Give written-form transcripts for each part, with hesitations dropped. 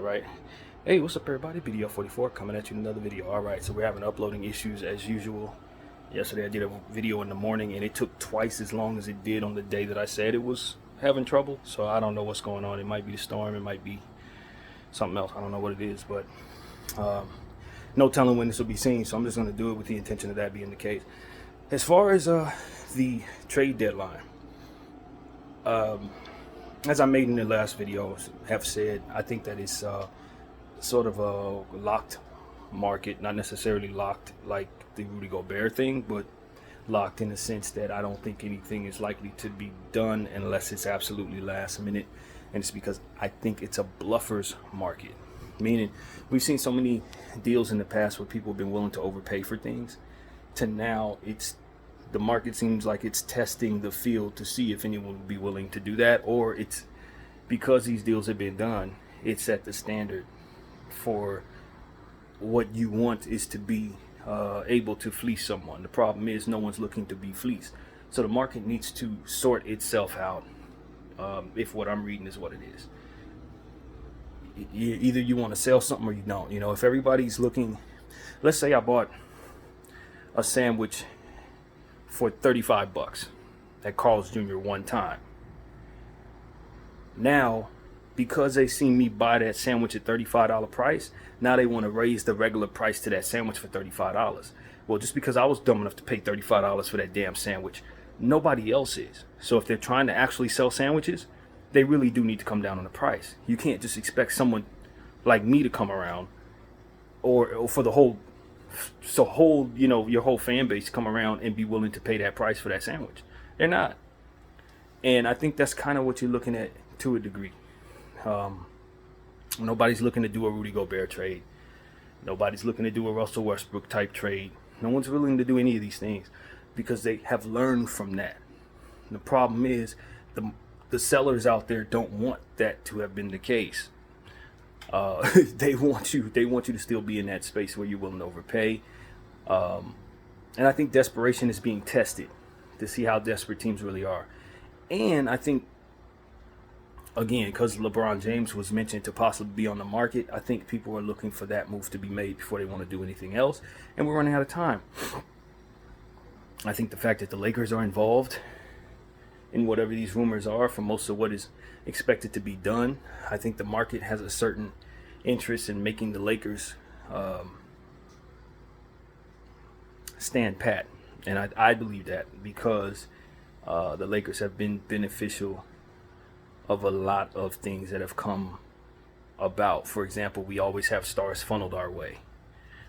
All right. Hey, what's up, everybody? BDL44 coming at you with another video. All right, so we're having uploading issues as usual. Yesterday I did a video in the morning and it took twice as long as it did on the day that I said it was having trouble. So I don't know what's going on. It might be the storm. It might be something else. I don't know what it is, but no telling when this will be seen. So I'm just going to do it with the intention of that being the case. As far as the trade deadline, as I made in the last video, have said, I think that it's sort of a locked market, not necessarily locked like the Rudy Gobert thing, but locked in the sense that I don't think anything is likely to be done unless it's absolutely last minute. And it's because I think it's a bluffer's market, meaning we've seen so many deals in the past where people have been willing to overpay for things, to now it's the market seems like it's testing the field to see if anyone would be willing to do that, or it's because these deals have been done, it's at the standard for what you want is to be able to fleece someone. The problem is no one's looking to be fleeced. So the market needs to sort itself out, if what I'm reading is what it is. Either you want to sell something or you don't. You know, if everybody's looking, let's say I bought a sandwich for $35 at Carl's Jr. one time. Now, because they see me buy that sandwich at $35 price, now they want to raise the regular price to that sandwich for $35. Well, just because I was dumb enough to pay $35 for that damn sandwich, nobody else is. So if they're trying to actually sell sandwiches, they really do need to come down on the price. You can't just expect someone like me to come around, or for the whole, you know, your whole fan base come around and be willing to pay that price for that sandwich. They're not. And I think that's kind of what you're looking at to a degree. Nobody's looking to do a Rudy Gobert trade. Nobody's looking to do a Russell Westbrook type trade. No one's willing to do any of these things because they have learned from that. And the problem is the sellers out there don't want that to have been the case. They want you to still be in that space where you're willing to overpay. And I think desperation is being tested to see how desperate teams really are. And I think, again, because LeBron James was mentioned to possibly be on the market, I think people are looking for that move to be made before they want to do anything else. And we're running out of time. I think the fact that the Lakers are involved in whatever these rumors are for most of what is expected to be done, I think the market has a certain interest in making the Lakers stand pat. And I believe that because the Lakers have been beneficial of a lot of things that have come about. For example, we always have stars funneled our way.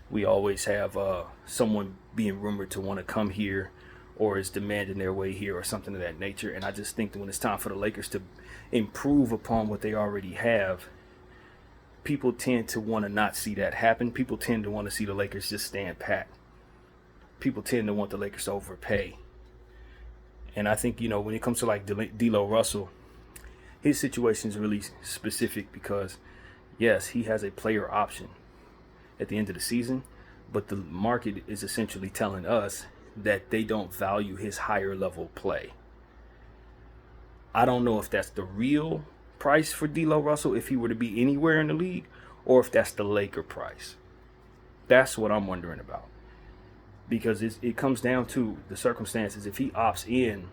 We always have someone being rumored to want to come here or is demanding their way here or something of that nature. And I just think that when it's time for the Lakers to improve upon what they already have, people tend to want to not see that happen. People tend to want to see the Lakers just stand pat. People tend to want the Lakers to overpay. And I think, you know, when it comes to like D'Lo Russell, his situation is really specific because, yes, he has a player option at the end of the season, but the market is essentially telling us that they don't value his higher level play. I don't know if that's the real price for D'Lo Russell if he were to be anywhere in the league, or if that's the Laker price. That's what I'm wondering about. Because it comes down to the circumstances. If he opts in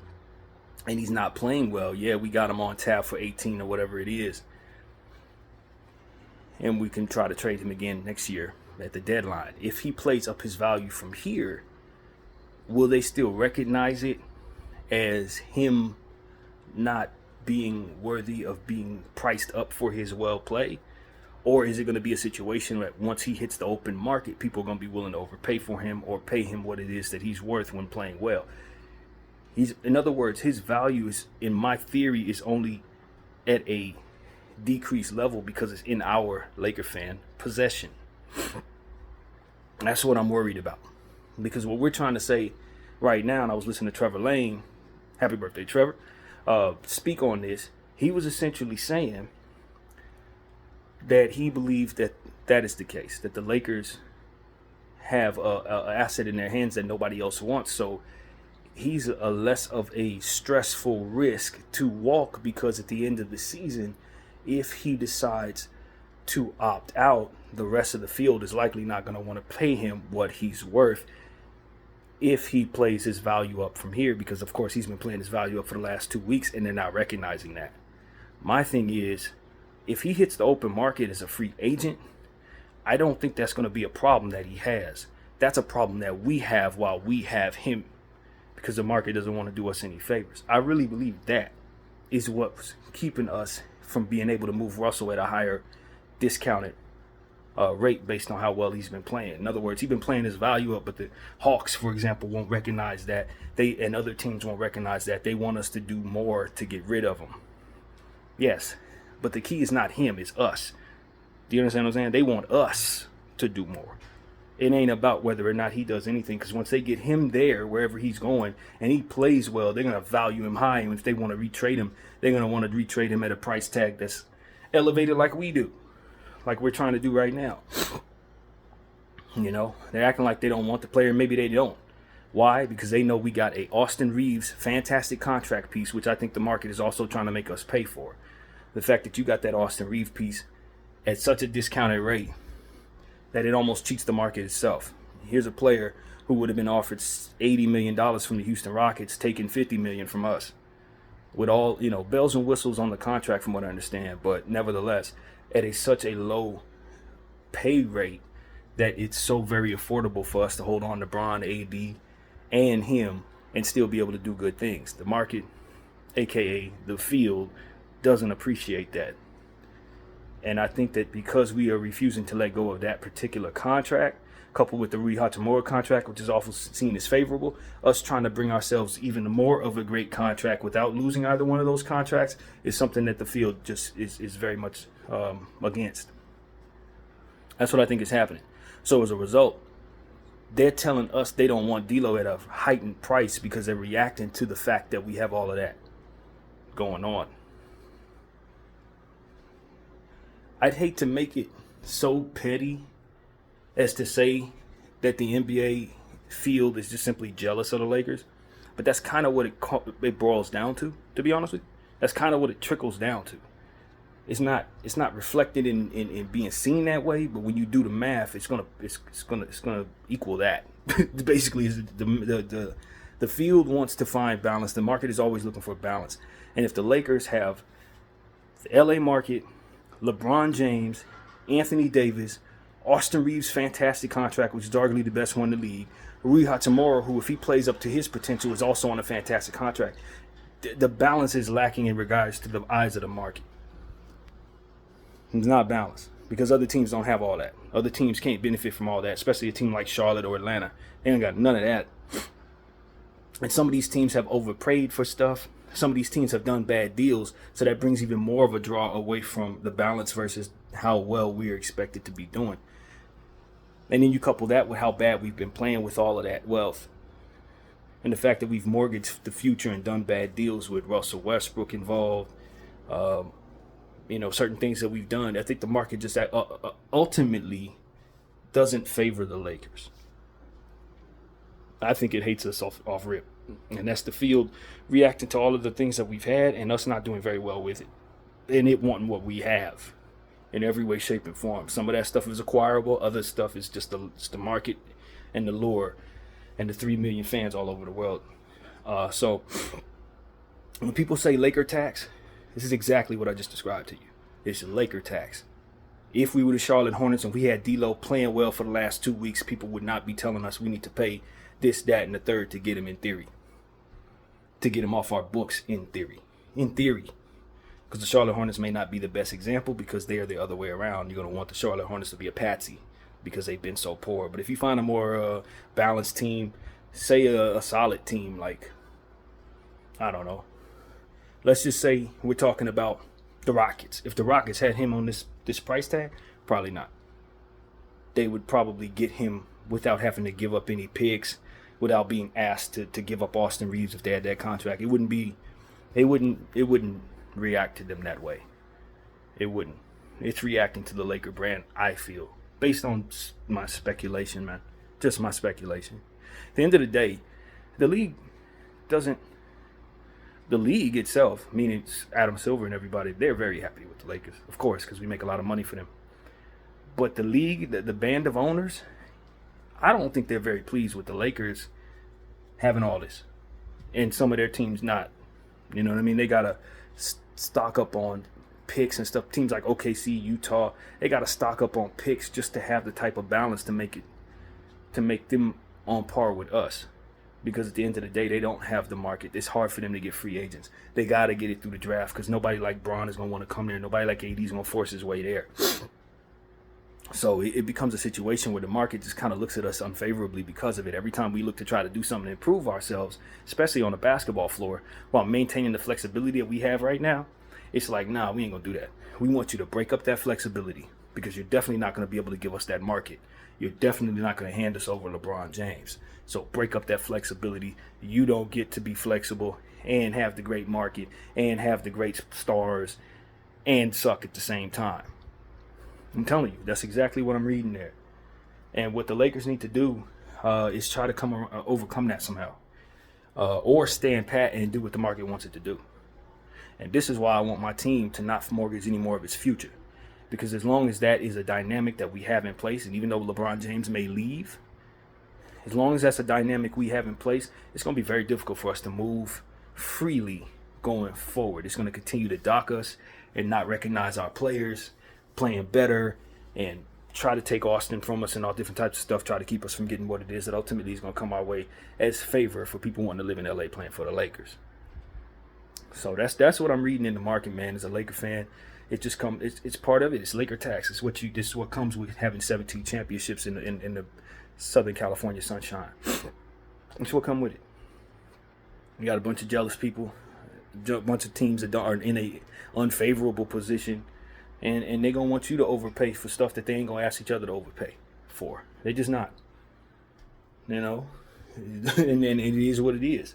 and he's not playing well, yeah, we got him on tap for 18 or whatever it is. And we can try to trade him again next year at the deadline. If he plays up his value from here, will they still recognize it as him not being worthy of being priced up for his well play? Or is it going to be a situation that once he hits the open market, people are going to be willing to overpay for him or pay him what it is that he's worth when playing well? In other words, his value is, in my theory, is only at a decreased level because it's in our Laker fan possession. That's what I'm worried about. Because what we're trying to say right now, and I was listening to Trevor Lane, happy birthday, Trevor, speak on this. He was essentially saying that he believes that that is the case, that the Lakers have an asset in their hands that nobody else wants. So he's a less of a stressful risk to walk because at the end of the season, if he decides to opt out, the rest of the field is likely not going to want to pay him what he's worth if he plays his value up from here, because of course he's been playing his value up for the last 2 weeks and they're not recognizing that. My thing is, if he hits the open market as a free agent, I don't think that's going to be a problem that he has. That's a problem that we have while we have him, because the market doesn't want to do us any favors. I really believe that is what's keeping us from being able to move Russell at a higher discounted rate based on how well he's been playing. In other words, he's been playing his value up, but the Hawks, for example, won't recognize that. And other teams won't recognize that. They want us to do more to get rid of him. Yes, but the key is not him, it's us. Do you understand what I'm saying? They want us to do more. It ain't about whether or not he does anything, because once they get him there, wherever he's going, and he plays well, they're going to value him high. And if they want to retrade him, they're going to want to retrade him at a price tag that's elevated like we do, like we're trying to do right now. You know, they're acting like they don't want the player. Maybe they don't. Why? Because they know we got a Austin Reeves fantastic contract piece, which I think the market is also trying to make us pay for. The fact that you got that Austin Reeves piece at such a discounted rate that it almost cheats the market itself. Here's a player who would have been offered $80 million from the Houston Rockets, taking $50 million from us. With all, you know, bells and whistles on the contract from what I understand, but nevertheless, at such a low pay rate that it's so very affordable for us to hold on to Bron, AD, and him and still be able to do good things. The market, aka the field, doesn't appreciate that. And I think that because we are refusing to let go of that particular contract, coupled with the Rui Hachimura contract, which is often seen as favorable, us trying to bring ourselves even more of a great contract without losing either one of those contracts is something that the field just is very much against. That's what I think is happening. So as a result, they're telling us they don't want D'Lo at a heightened price because they're reacting to the fact that we have all of that going on. I'd hate to make it so petty as to say that the NBA field is just simply jealous of the Lakers, but that's kind of what it boils down to be honest with you. That's kind of what it trickles down to. It's not reflected in being seen that way, but when you do the math, it's gonna equal that. Basically, the field wants to find balance. The market is always looking for balance, and if the Lakers have the LA market, LeBron James, Anthony Davis, Austin Reeves' fantastic contract, which is arguably the best one in the league, Rui Hachimura, who if he plays up to his potential is also on a fantastic contract, the balance is lacking in regards to the eyes of the market. It's not balanced because other teams don't have all that. Other teams can't benefit from all that, especially a team like Charlotte or Atlanta. They ain't got none of that. And some of these teams have overpaid for stuff. Some of these teams have done bad deals, so that brings even more of a draw away from the balance versus how well we're expected to be doing. And then you couple that with how bad we've been playing with all of that wealth. And the fact that we've mortgaged the future and done bad deals with Russell Westbrook involved. Certain things that we've done. I think the market just ultimately doesn't favor the Lakers. I think it hates us off rip. And that's the field reacting to all of the things that we've had and us not doing very well with it. And it wanting what we have in every way, shape, and form. Some of that stuff is acquirable. Other stuff is just the market and the lure and the 3 million fans all over the world. So when people say Laker tax, this is exactly what I just described to you. It's a Laker tax. If we were the Charlotte Hornets and we had D'Lo playing well for the last 2 weeks, people would not be telling us we need to pay this, that, and the third to get him in theory. To get him off our books in theory. In theory. Because the Charlotte Hornets may not be the best example because they are the other way around. You're going to want the Charlotte Hornets to be a patsy because they've been so poor. But if you find a more balanced team, say a solid team like, I don't know. Let's just say we're talking about the Rockets. If the Rockets had him on this price tag, probably not. They would probably get him without having to give up any picks, without being asked to give up Austin Reeves if they had that contract. It wouldn't react to them that way. It wouldn't. It's reacting to the Laker brand, I feel, based on my speculation, man. Just my speculation. At the end of the day, the league itself, meaning Adam Silver and everybody, they're very happy with the Lakers, of course, because we make a lot of money for them. But the league, the band of owners, I don't think they're very pleased with the Lakers having all this, and some of their teams not. You know what I mean? They gotta stock up on picks and stuff. Teams like OKC, Utah, they gotta stock up on picks just to have the type of balance to make them on par with us. Because at the end of the day, they don't have the market. It's hard for them to get free agents. They gotta get it through the draft because nobody like Bron is gonna want to come there. Nobody like AD is gonna force his way there. So it becomes a situation where the market just kind of looks at us unfavorably because of it. Every time we look to try to do something to improve ourselves, especially on the basketball floor, while maintaining the flexibility that we have right now, it's like, nah, we ain't going to do that. We want you to break up that flexibility because you're definitely not going to be able to give us that market. You're definitely not going to hand us over LeBron James. So break up that flexibility. You don't get to be flexible and have the great market and have the great stars and suck at the same time. I'm telling you, that's exactly what I'm reading there. And what the Lakers need to do is try to overcome that somehow. Or stand pat and do what the market wants it to do. And this is why I want my team to not mortgage any more of its future. Because as long as that is a dynamic that we have in place, and even though LeBron James may leave, as long as that's a dynamic we have in place, it's going to be very difficult for us to move freely going forward. It's going to continue to dock us and not recognize our players playing better and try to take Austin from us and all different types of stuff, try to keep us from getting what it is that ultimately is going to come our way as favor for people wanting to live in LA playing for the Lakers. So that's what I'm reading in the market, man. As a Laker fan, it's part of it. It's Laker tax. This is what comes with having 17 championships in the Southern California sunshine. It's what come with it. You got a bunch of jealous people, a bunch of teams that are in a unfavorable position. And they're going to want you to overpay for stuff that they ain't going to ask each other to overpay for. They're just not. You know? and it is what it is.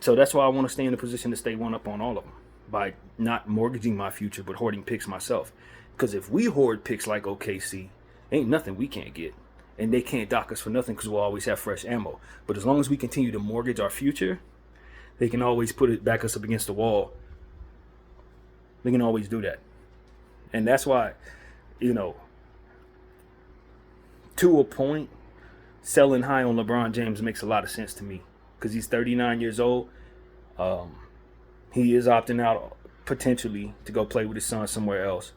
So that's why I want to stay in a position to stay one up on all of them. By not mortgaging my future, but hoarding picks myself. Because if we hoard picks like OKC, ain't nothing we can't get. And they can't dock us for nothing because we'll always have fresh ammo. But as long as we continue to mortgage our future, they can always back us up against the wall. They can always do that. And that's why, to a point, selling high on LeBron James makes a lot of sense to me. Because he's 39 years old. He is opting out potentially to go play with his son somewhere else.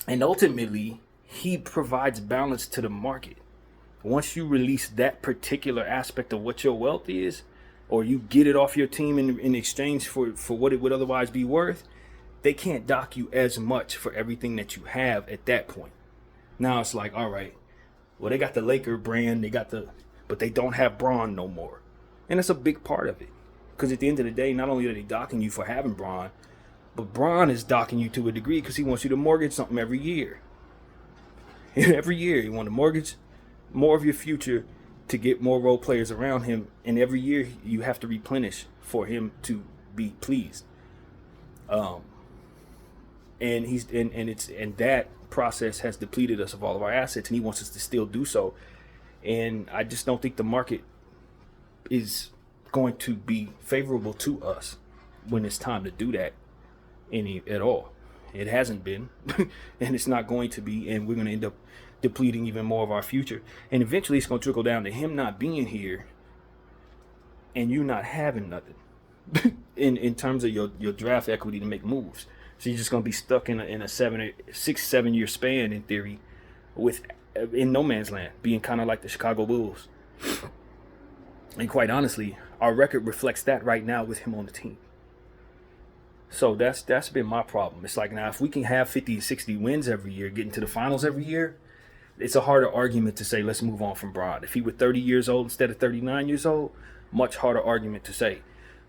And ultimately, he provides balance to the market. Once you release that particular aspect of what your wealth is, or you get it off your team in exchange for what it would otherwise be worth, they can't dock you as much for everything that you have at that point. Now it's like, all right, well, they got the Laker brand, but they don't have Bron no more. And that's a big part of it. Because at the end of the day, not only are they docking you for having Bron, but Bron is docking you to a degree because he wants you to mortgage something every year. Every year, you want to mortgage more of your future to get more role players around him. And every year, you have to replenish for him to be pleased. And that process has depleted us of all of our assets, and he wants us to still do so. And I just don't think the market is going to be favorable to us when it's time to do that at all. It hasn't been, and it's not going to be, and we're going to end up depleting even more of our future. And eventually it's going to trickle down to him not being here and you not having nothing in terms of your draft equity to make moves. So you're just going to be stuck in a 7 year span, in theory, in no man's land, being kind of like the Chicago Bulls. And quite honestly, our record reflects that right now with him on the team. So that's been my problem. It's like, now if we can have 50, 60 wins every year, getting to the finals every year, it's a harder argument to say let's move on from Bron. If he were 30 years old instead of 39 years old, much harder argument to say.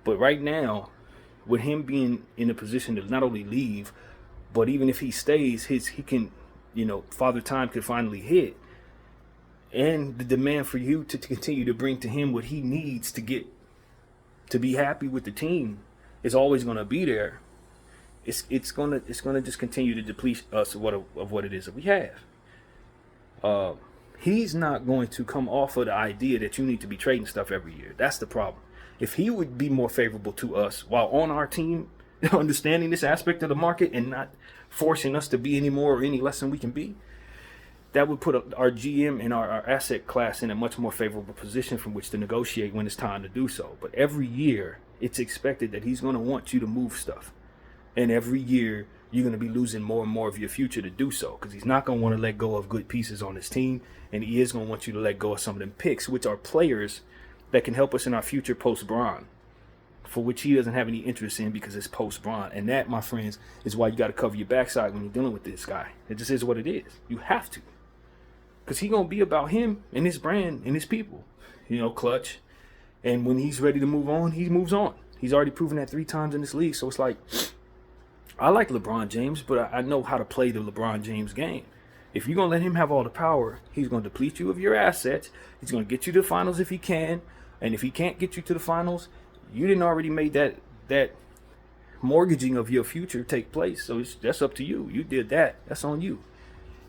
But right now, with him being in a position to not only leave, but even if he stays, he can, Father Time could finally hit. And the demand for you to continue to bring to him what he needs to be happy with the team is always going to be there. It's going to just continue to deplete us of what it is that we have. He's not going to come off of the idea that you need to be trading stuff every year. That's the problem. If he would be more favorable to us while on our team, understanding this aspect of the market and not forcing us to be any more or any less than we can be, that would put our GM and our asset class in a much more favorable position from which to negotiate when it's time to do so. But every year, it's expected that he's going to want you to move stuff. And every year, you're going to be losing more and more of your future to do so, because he's not going to want to let go of good pieces on his team. And he is going to want you to let go of some of them picks, which are players that can help us in our future post-Bron, for which he doesn't have any interest in because it's post-Bron. And that, my friends, is why you got to cover your backside when you're dealing with this guy. It just is what it is. You have to. Because he's going to be about him and his brand and his people. Clutch. And when he's ready to move on, he moves on. He's already proven that 3 times in this league. So it's like, I like LeBron James, but I know how to play the LeBron James game. If you're going to let him have all the power, he's going to deplete you of your assets. He's going to get you to the finals if he can. And if he can't get you to the finals, you didn't already made that mortgaging of your future take place. So that's up to you. You did that. That's on you.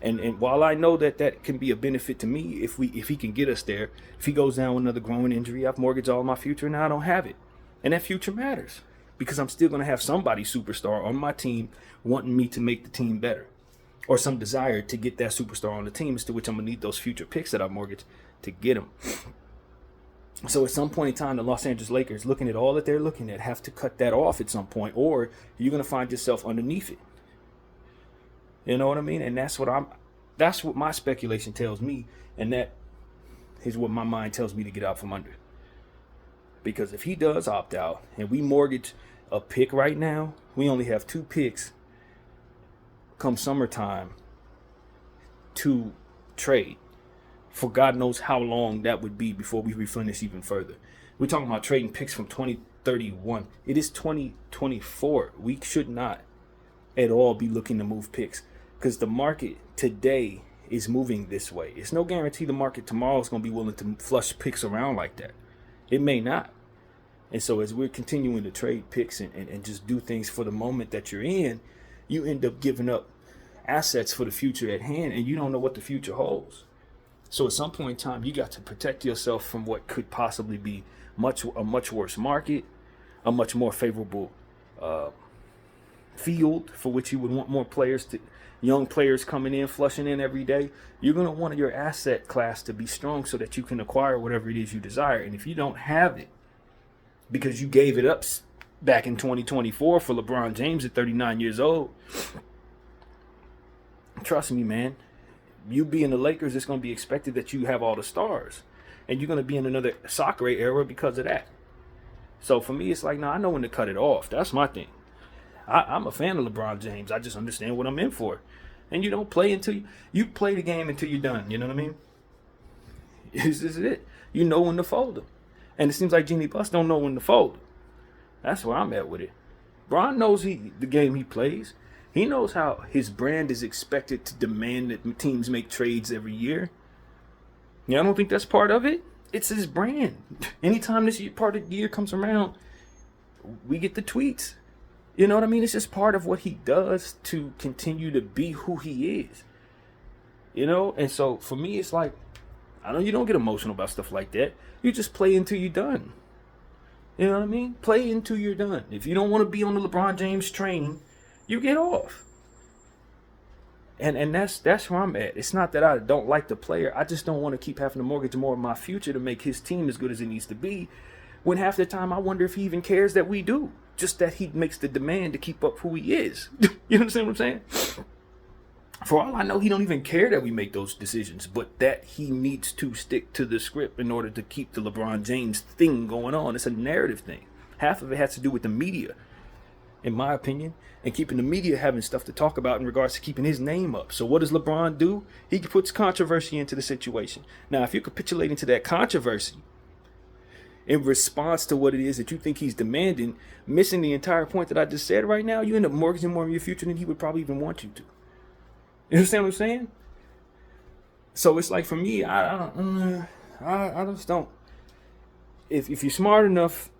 And while I know that can be a benefit to me if he can get us there, if he goes down with another growing injury, I've mortgaged all my future and now I don't have it. And that future matters because I'm still going to have somebody superstar on my team wanting me to make the team better, or some desire to get that superstar on the team, as to which I'm going to need those future picks that I mortgaged to get them. So at some point in time, the Los Angeles Lakers, looking at all that they're looking at, have to cut that off at some point, or you're going to find yourself underneath it. You know what I mean? And that's what my speculation tells me, and that is what my mind tells me to get out from under. Because if he does opt out and we mortgage a pick right now, we only have 2 picks come summertime to trade. For God knows how long that would be before we replenish even further. We're talking about trading picks from 2031. It is 2024. We should not at all be looking to move picks, because the market today is moving this way. It's no guarantee the market tomorrow is going to be willing to flush picks around like that. It may not. And so as we're continuing to trade picks and just do things for the moment that you're in, you end up giving up assets for the future at hand, and you don't know what the future holds. So at some point in time, you got to protect yourself from what could possibly be a much worse market, a much more favorable field for which you would want more players, young players coming in, flushing in every day. You're going to want your asset class to be strong so that you can acquire whatever it is you desire. And if you don't have it because you gave it up back in 2024 for LeBron James at 39 years old, trust me, man, you being the Lakers, it's going to be expected that you have all the stars. And you're going to be in another soccer era because of that. So for me, it's like, I know when to cut it off. That's my thing. I'm a fan of LeBron James. I just understand what I'm in for. And you don't play until you play the game until you're done. You know what I mean? This is it. You know when to fold them. And it seems like Jeanie Buss don't know when to fold them. That's where I'm at with it. Bron knows the game he plays. He knows how his brand is expected to demand that teams make trades every year. Yeah, I don't think that's part of it. It's his brand. Anytime this part of the year comes around, we get the tweets. You know what I mean? It's just part of what he does to continue to be who he is. And so for me, it's like, I know you don't get emotional about stuff like that. You just play until you're done. You know what I mean? Play until you're done. If you don't want to be on the LeBron James train, you get off. And that's where I'm at. It's not that I don't like the player. I just don't want to keep having to mortgage more of my future to make his team as good as it needs to be, when half the time I wonder if he even cares that we do. Just that he makes the demand to keep up who he is. You understand what I'm saying? For all I know, he don't even care that we make those decisions, but that he needs to stick to the script in order to keep the LeBron James thing going on. It's a narrative thing. Half of it has to do with the media, in my opinion, and keeping the media having stuff to talk about in regards to keeping his name up. So what does LeBron do? He puts controversy into the situation. Now, if you're capitulating to that controversy in response to what it is that you think he's demanding, missing the entire point that I just said right now, you end up mortgaging more of your future than he would probably even want you to. You understand what I'm saying? So it's like, for me, I just don't. If you're smart enough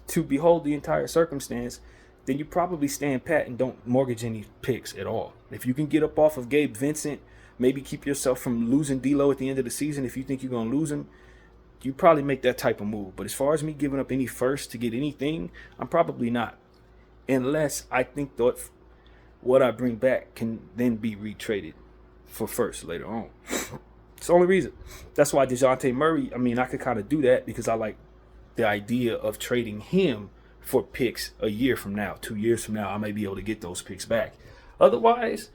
to behold the entire circumstance, then you probably stand pat and don't mortgage any picks at all. If you can get up off of Gabe Vincent, maybe keep yourself from losing D'Lo at the end of the season. If you think you're going to lose him, you probably make that type of move. But as far as me giving up any first to get anything, I'm probably not. unless I think that what I bring back can then be retraded for first later on. It's the only reason. That's why DeJounte Murray, I mean, I could kind of do that because I like the idea of trading him for picks a year from now, 2 years from now. I may be able to get those picks back. Otherwise,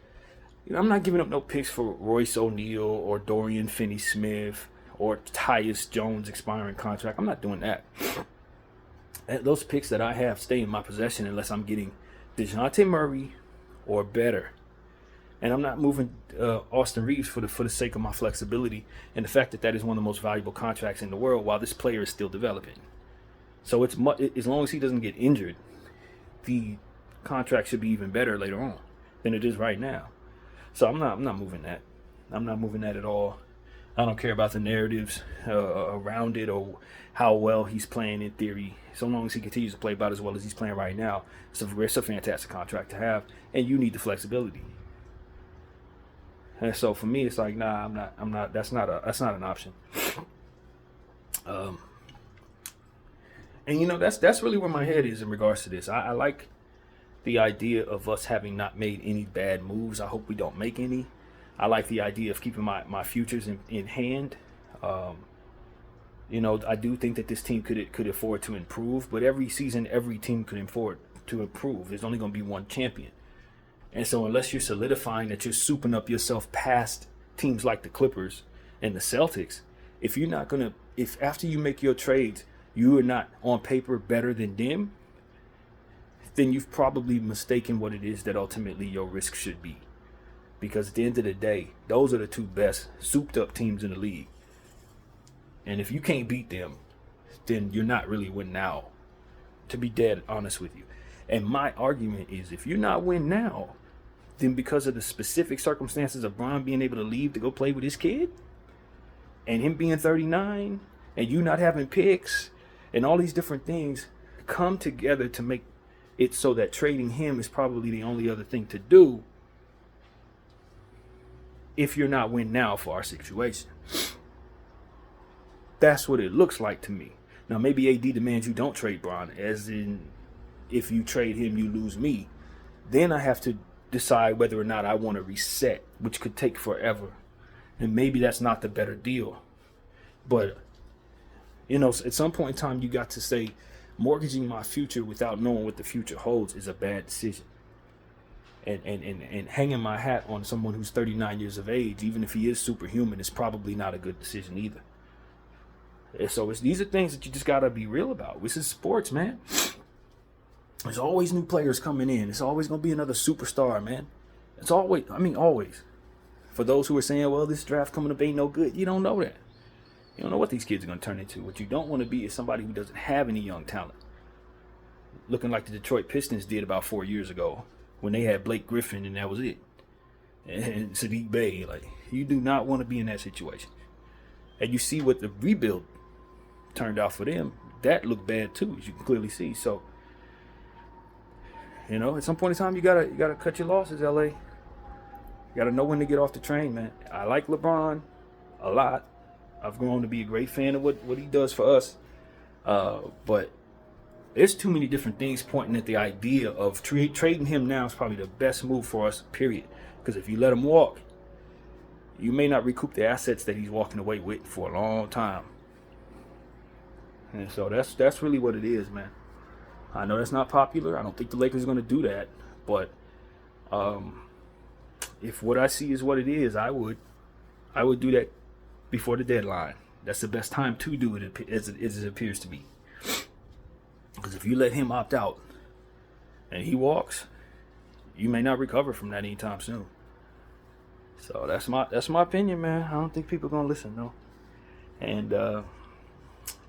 I'm not giving up no picks for Royce O'Neal or Dorian Finney-Smith or Tyus Jones expiring contract. I'm not doing that. And those picks that I have stay in my possession unless I'm getting DeJounte Murray or better. And I'm not moving Austin Reeves for the sake of my flexibility and the fact that that is one of the most valuable contracts in the world while this player is still developing. So it's as long as he doesn't get injured, the contract should be even better later on than it is right now. So I'm not moving that. I'm not moving that at all. I don't care about the narratives around it or how well he's playing in theory. So long as he continues to play about as well as he's playing right now, it's a fantastic contract to have, and you need the flexibility. And so for me, it's like, nah, I'm not. That's not an option. And that's really where my head is in regards to this. I like the idea of us having not made any bad moves. I hope we don't make any. I like the idea of keeping my futures in hand. I do think that this team could afford to improve, but every season, every team could afford to improve. There's only going to be one champion. And so unless you're solidifying that you're souping up yourself past teams like the Clippers and the Celtics, if after you make your trades, you are not on paper better than them, then you've probably mistaken what it is that ultimately your risk should be. Because at the end of the day, those are the two best souped up teams in the league. And if you can't beat them, then you're not really winning now, to be dead honest with you. And my argument is if you're not winning now, then because of the specific circumstances of Bron being able to leave to go play with his kid, and him being 39, and you not having picks, and all these different things come together to make it so that trading him is probably the only other thing to do if you're not winning now for our situation. That's what it looks like to me. Now, maybe AD demands you don't trade Bron, as in if you trade him, you lose me. Then I have to decide whether or not I want to reset, which could take forever. And maybe that's not the better deal. But, at some point in time, you got to say, mortgaging my future without knowing what the future holds is a bad decision. And hanging my hat on someone who's 39 years of age, even if he is superhuman, is probably not a good decision either. And so these are things that you just got to be real about. This is sports, man. There's always new players coming in. It's always going to be another superstar, man. It's always. For those who are saying, well, this draft coming up ain't no good, you don't know that. You don't know what these kids are going to turn into. What you don't want to be is somebody who doesn't have any young talent. Looking like the Detroit Pistons did about 4 years ago when they had Blake Griffin and that was it. And Sadiq Bey. Like, you do not want to be in that situation. And you see what the rebuild turned out for them. That looked bad too, as you can clearly see. So, at some point in time, you gotta cut your losses, LA. You gotta know when to get off the train, man. I like LeBron a lot. I've grown to be a great fan of what he does for us. But there's too many different things pointing at the idea of trading him now is probably the best move for us, period. Because if you let him walk, you may not recoup the assets that he's walking away with for a long time. And so that's really what it is, man. I know that's not popular. I don't think the Lakers are going to do that. But if what I see is what it is, I would do that before the deadline. That's the best time to do it, as it appears to be. Because if you let him opt out and he walks, you may not recover from that anytime soon. So that's my opinion, man. I don't think people are going to listen, though. And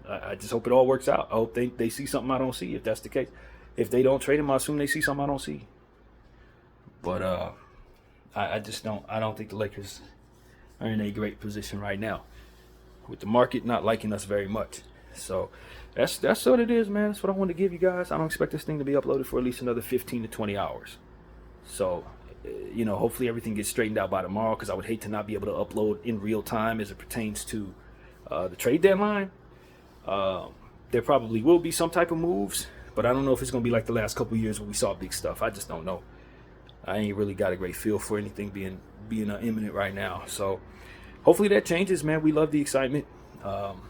I just hope it all works out. I hope they see something I don't see, if that's the case. If they don't trade him, I assume they see something I don't see. But I don't think the Lakers are in a great position right now, with the market not liking us very much. So that's what it is, man. That's what I wanted to give you guys. I don't expect this thing to be uploaded for at least another 15 to 20 hours. So, hopefully everything gets straightened out by tomorrow, because I would hate to not be able to upload in real time as it pertains to the trade deadline. There probably will be some type of moves, But I don't know if it's going to be like the last couple years when we saw big stuff. I just don't know. I ain't really got a great feel for anything being imminent right now. So hopefully that changes, man. We love the excitement.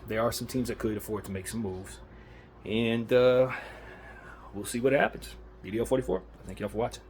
There are some teams that could afford to make some moves. And we'll see what happens. BDO 44. Thank y'all for watching.